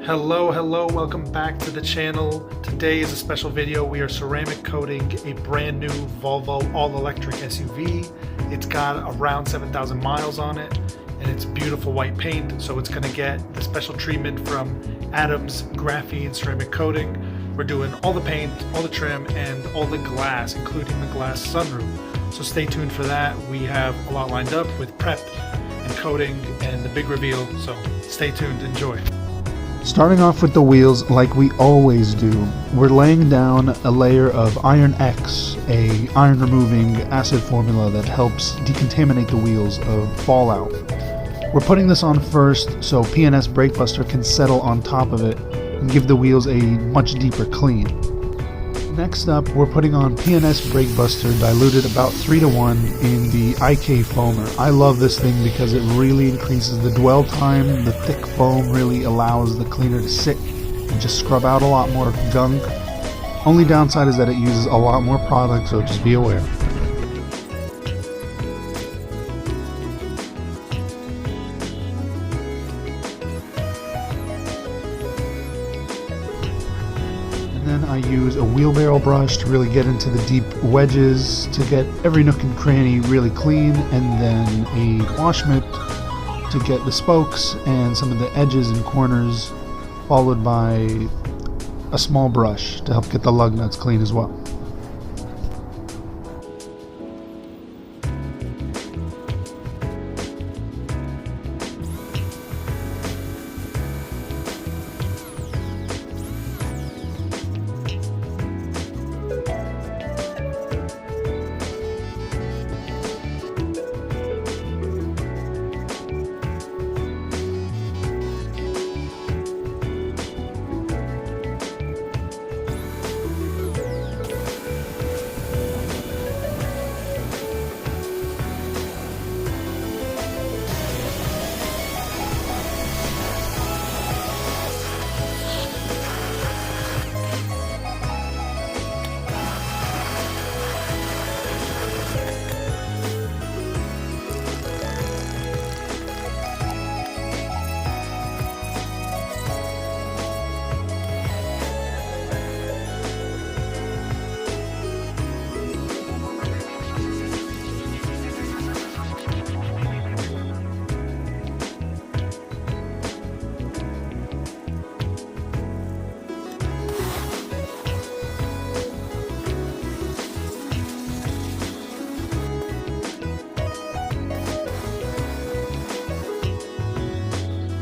Hello, welcome back to the channel. Today is a special video. We are ceramic coating a brand new Volvo all-electric SUV. It's got around 7,000 miles on it and it's beautiful white paint, so it's gonna get the special treatment from Adam's Graphene ceramic coating. We're doing all the paint, all the trim, and all the glass, including the glass sunroof. So stay tuned for that. We have a lot lined up with prep and coating and the big reveal, so stay tuned, enjoy. Starting off with the wheels like we always do, we're laying down a layer of Iron X, a iron removing acid formula that helps decontaminate the wheels of fallout. We're putting this on first so P&S Brake Buster can settle on top of it and give the wheels a much deeper clean. Next up, we're putting on P&S Brake Buster diluted about 3:1 in the IK foamer. I love this thing because it really increases the dwell time. The thick foam really allows the cleaner to sit and just scrub out a lot more gunk. Only downside is that it uses a lot more product, so just be aware. Then I use a wheelbarrow brush to really get into the deep wedges to get every nook and cranny really clean, and then a wash mitt to get the spokes and some of the edges and corners, followed by a small brush to help get the lug nuts clean as well.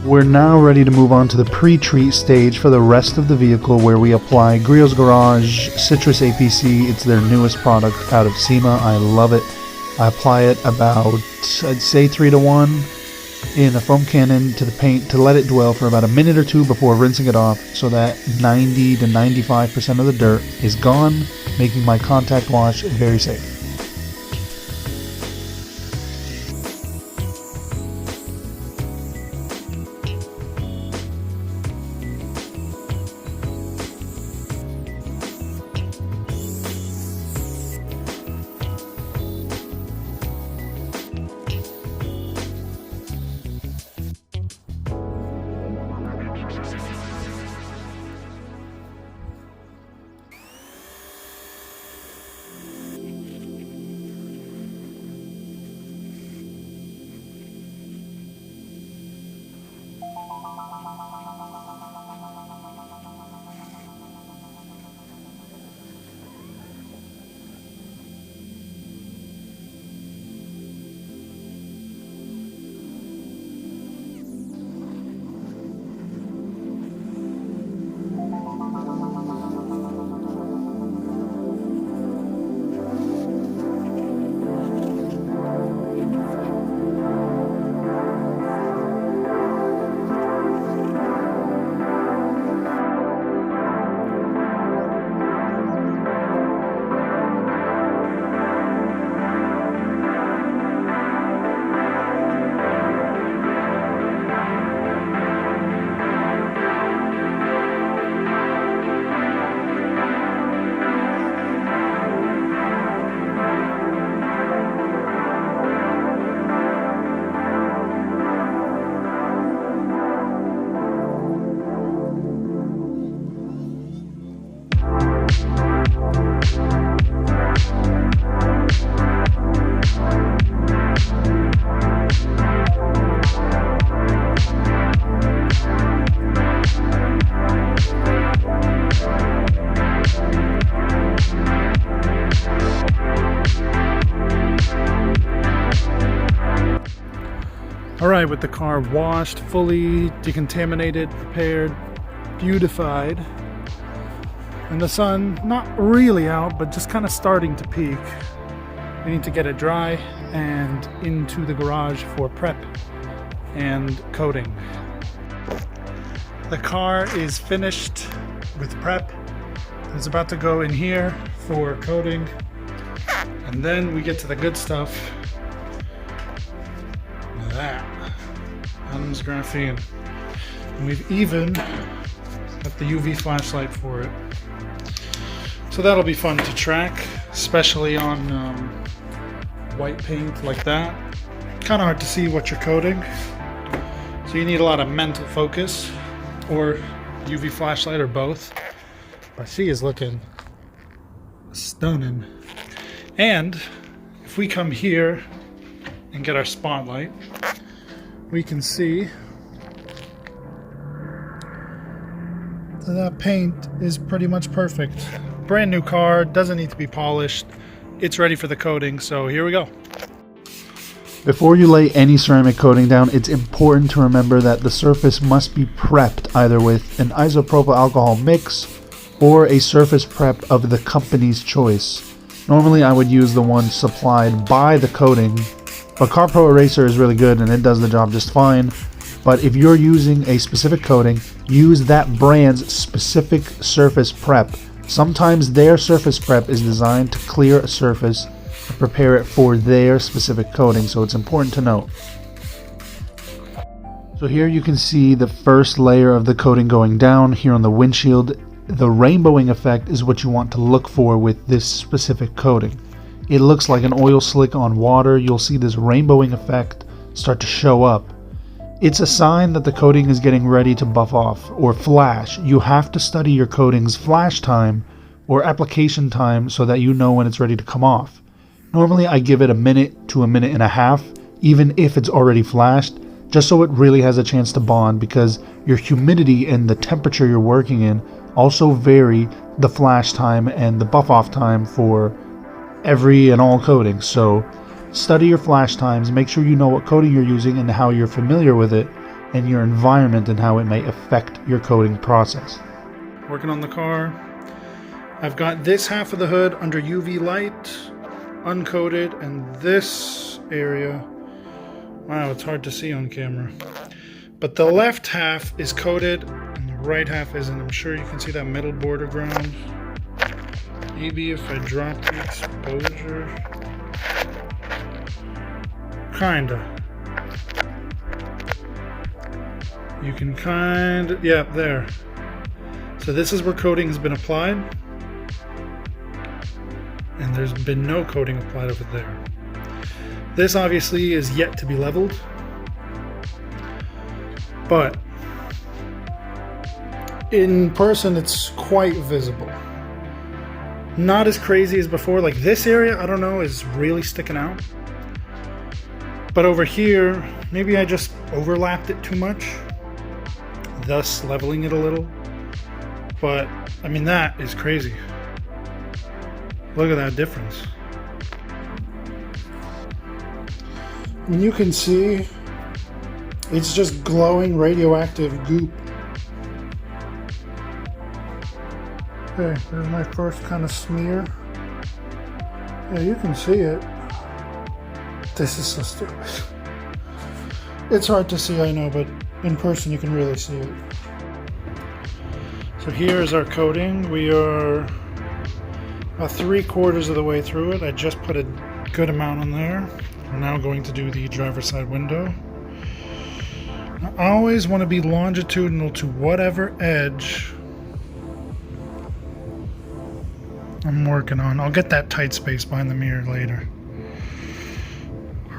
We're now ready to move on to the pre-treat stage for the rest of the vehicle, where we apply Griot's Garage Citrus APC. It's their newest product out of SEMA. I love it. I apply it about, I'd say 3:1 in a foam cannon to the paint to let it dwell for about a minute or two before rinsing it off, so that 90 to 95% of the dirt is gone, making my contact wash very safe. All right, with the car washed, fully decontaminated, prepared, beautified, and the sun not really out, but just kind of starting to peak, we need to get it dry and into the garage for prep and coating. The car is finished with prep. It's about to go in here for coating, and then we get to the good stuff. That Adam's graphene. And we've even got the UV flashlight for it, so that'll be fun to track, especially on white paint like that. Kind of hard to see what you're coating, so you need a lot of mental focus or UV flashlight or both. But she is looking stunning. And if we come here and get our spotlight, we can see that paint is pretty much perfect. Brand new car, doesn't need to be polished. It's ready for the coating, so here we go. Before you lay any ceramic coating down, it's important to remember that the surface must be prepped either with an isopropyl alcohol mix or a surface prep of the company's choice. Normally I would use the one supplied by the coating, but CarPro Eraser is really good and it does the job just fine. But if you're using a specific coating, use that brand's specific surface prep. Sometimes their surface prep is designed to clear a surface and prepare it for their specific coating, so it's important to note. So here you can see the first layer of the coating going down here on the windshield. The rainbowing effect is what you want to look for with this specific coating. It looks like an oil slick on water. You'll see this rainbowing effect start to show up. It's a sign that the coating is getting ready to buff off or flash. You have to study your coating's flash time or application time so that you know when it's ready to come off. Normally I give it a minute to a minute and a half, even if it's already flashed, just so it really has a chance to bond, because your humidity and the temperature you're working in also vary the flash time and the buff off time for every and all coatings. So study your flash times, make sure you know what coating you're using and how you're familiar with it and your environment and how it may affect your coating process. Working on the car. I've got this half of the hood under UV light, uncoated, and this area, wow, it's hard to see on camera, but the left half is coated and the right half isn't. I'm sure you can see that middle border ground. Maybe if I drop the exposure, kinda. You can kinda, yeah, there. So this is where coating has been applied, and there's been no coating applied over there. This obviously is yet to be leveled, but in person it's quite visible. Not as crazy as before. Like this area, I don't know, is really sticking out. But over here, maybe I just overlapped it too much, thus leveling it a little. But I mean, that is crazy. Look at that difference. And you can see it's just glowing radioactive goop. Okay, there's my first kind of smear. Yeah, you can see it. This is so stupid. It's hard to see, I know, but in person you can really see it. So here's our coating. We are about 3/4 of the way through it. I just put a good amount on there. We're now going to do the driver's side window. I always want to be longitudinal to whatever edge I'm working on. I'll get that tight space behind the mirror later.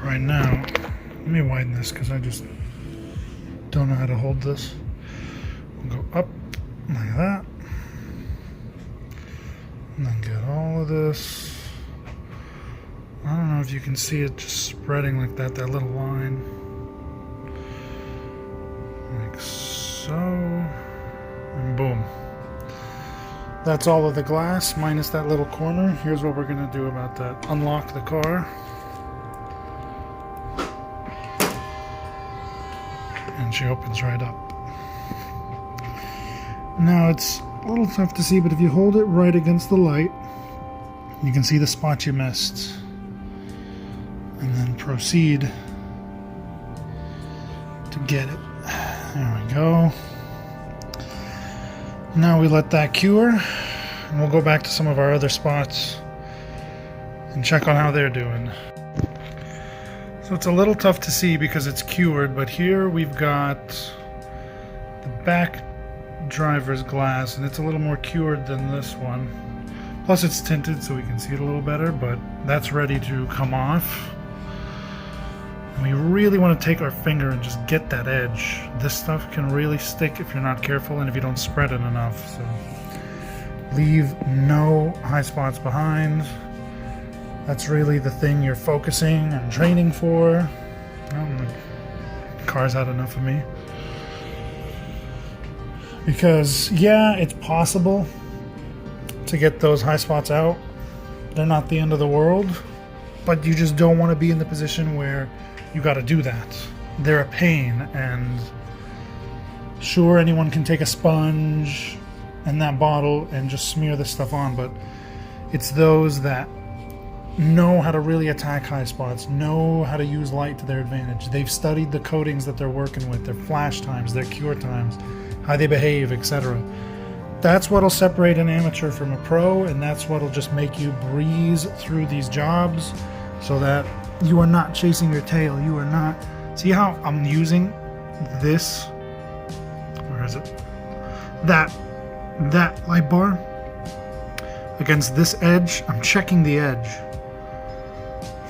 Right now, let me widen this because I just don't know how to hold this. We'll go up like that, and then get all of this. I don't know if you can see it just spreading like that, that little line. Like so, and boom. That's all of the glass minus that little corner. Here's what we're gonna do about that. Unlock the car. and she opens right up. Now it's a little tough to see, but if you hold it right against the light, you can see the spot you missed. And then proceed to get it. There we go. Now we let that cure, and we'll go back to some of our other spots and check on how they're doing. So it's a little tough to see because it's cured, but here we've got the back driver's glass, and it's a little more cured than this one. Plus it's tinted so we can see it a little better, but that's ready to come off. And we really want to take our finger and just get that edge. This stuff can really stick if you're not careful and if you don't spread it enough. So leave no high spots behind. That's really the thing you're focusing and training for. The car's had enough of me. Because, yeah, it's possible to get those high spots out. They're not the end of the world, but you just don't want to be in the position where you got to do that. They're a pain, and sure, anyone can take a sponge and that bottle and just smear this stuff on, but it's those that know how to really attack high spots, know how to use light to their advantage. They've studied the coatings that they're working with, their flash times, their cure times, how they behave, etc. That's what'll separate an amateur from a pro, and that's what'll just make you breeze through these jobs so that you are not chasing your tail. You are not... See how I'm using this? Where is it? That light bar against this edge. I'm checking the edge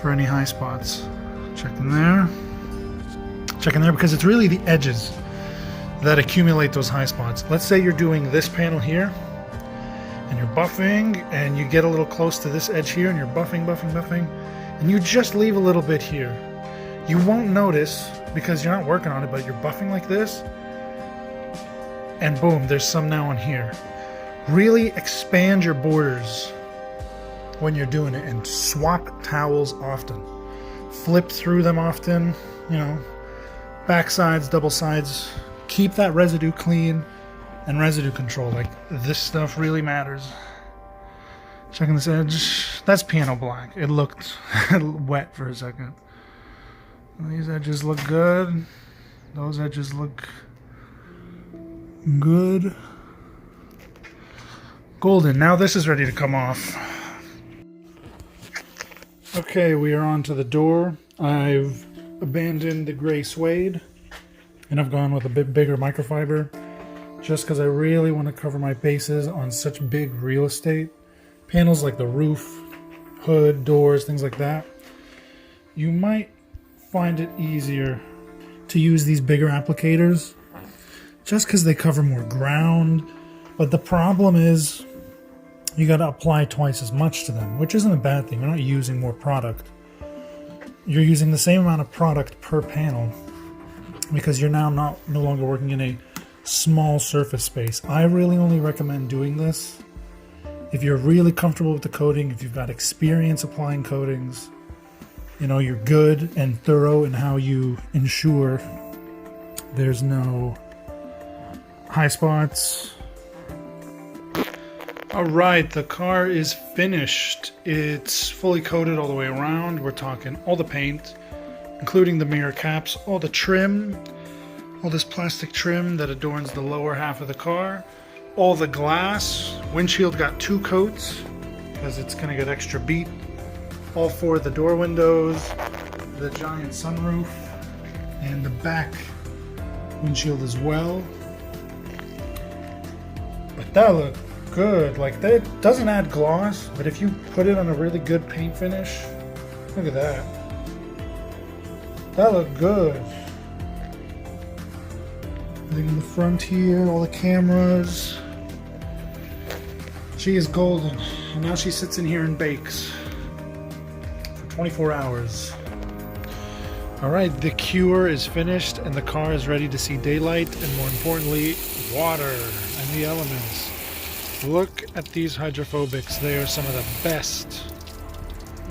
for any high spots. Checking there because it's really the edges that accumulate those high spots. Let's say you're doing this panel here and you're buffing and you get a little close to this edge here and you're buffing and you just leave a little bit here. You won't notice because you're not working on it, but you're buffing like this and boom, there's some now on here. Really expand your borders when you're doing it, and swap towels often. Flip through them often, you know, back sides, double sides. Keep that residue clean and residue control. Like, this stuff really matters. Checking this edge. That's piano black. It looked wet for a second. These edges look good. Those edges look good. Golden. Now this is ready to come off. Okay, we are on to the door. I've abandoned the gray suede and I've gone with a bit bigger microfiber just because I really want to cover my bases on such big real estate. Panels like the roof, hood, doors, things like that. You might find it easier to use these bigger applicators just because they cover more ground, but the problem is you got to apply twice as much to them, which isn't a bad thing. You're not using more product. You're using the same amount of product per panel because you're now no longer working in a small surface space. I really only recommend doing this if you're really comfortable with the coating, if you've got experience applying coatings, you know, you're good and thorough in how you ensure there's no high spots. Alright, the car is finished. It's fully coated all the way around. We're talking all the paint, including the mirror caps, all the trim, all this plastic trim that adorns the lower half of the car, all the glass. Windshield got 2 coats because it's going to get extra beat. All 4 of the door windows, the giant sunroof, and the back windshield as well. But that looked good. Like, that doesn't add gloss, but if you put it on a really good paint finish, look at that. That looked good. Everything in the front here, all the cameras. She is golden, and now she sits in here and bakes for 24 hours. Alright, the cure is finished and the car is ready to see daylight and, more importantly, water and the elements. Look at these hydrophobics. They are some of the best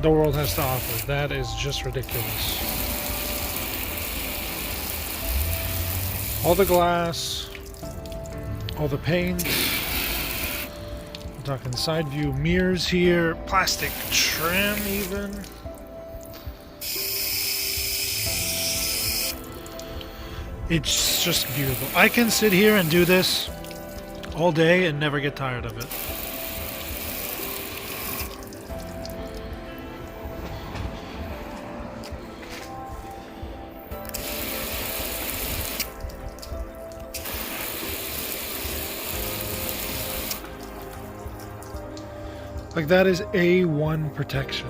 the world has to offer. That is just ridiculous. All the glass, all the paint. I'm talking side view mirrors here, plastic trim even. It's just beautiful. I can sit here and do this all day and never get tired of it. Like, that is A1 protection.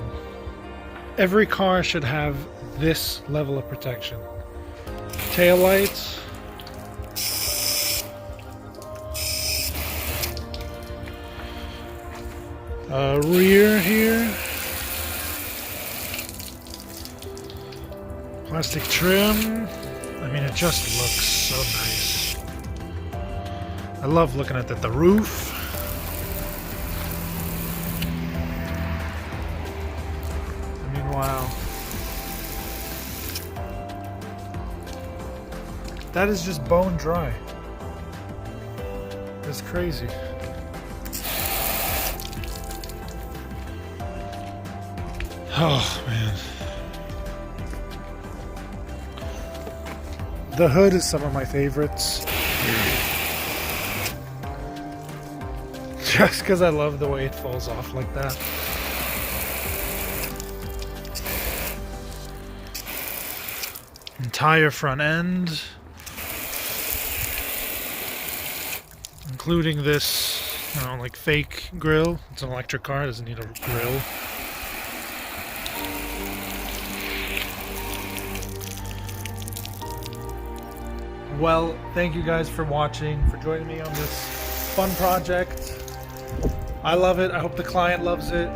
Every car should have this level of protection. Tail lights. Rear here. Plastic trim. I mean, it just looks so nice. I love looking at the roof. Wow. That is just bone dry. That's crazy. Oh, man. The hood is some of my favorites. Just because I love the way it falls off like that. Entire front end, including this, like fake grill. It's an electric car, it doesn't need a grill. Well, thank you guys for watching, for joining me on this fun project. I love it. I hope the client loves it.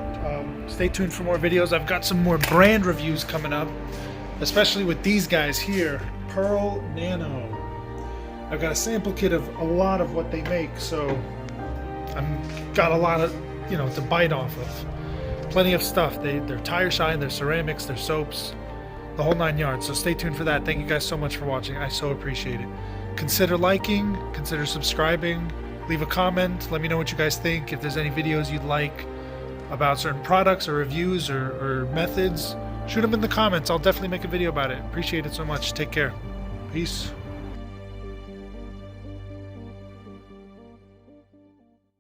Stay tuned for more videos. I've got some more brand reviews coming up, especially with these guys here, Pearl Nano. I've got a sample kit of a lot of what they make, so I've got a lot of, to bite off of. Plenty of stuff. They're tire shine, they're ceramics, they're soaps, the whole 9 yards. So stay tuned for that. Thank you guys so much for watching. I so appreciate it. Consider liking, consider subscribing, leave a comment, let me know what you guys think. If there's any videos you'd like about certain products or reviews or methods, shoot them in the comments. I'll definitely make a video about it. Appreciate it so much. Take care. Peace.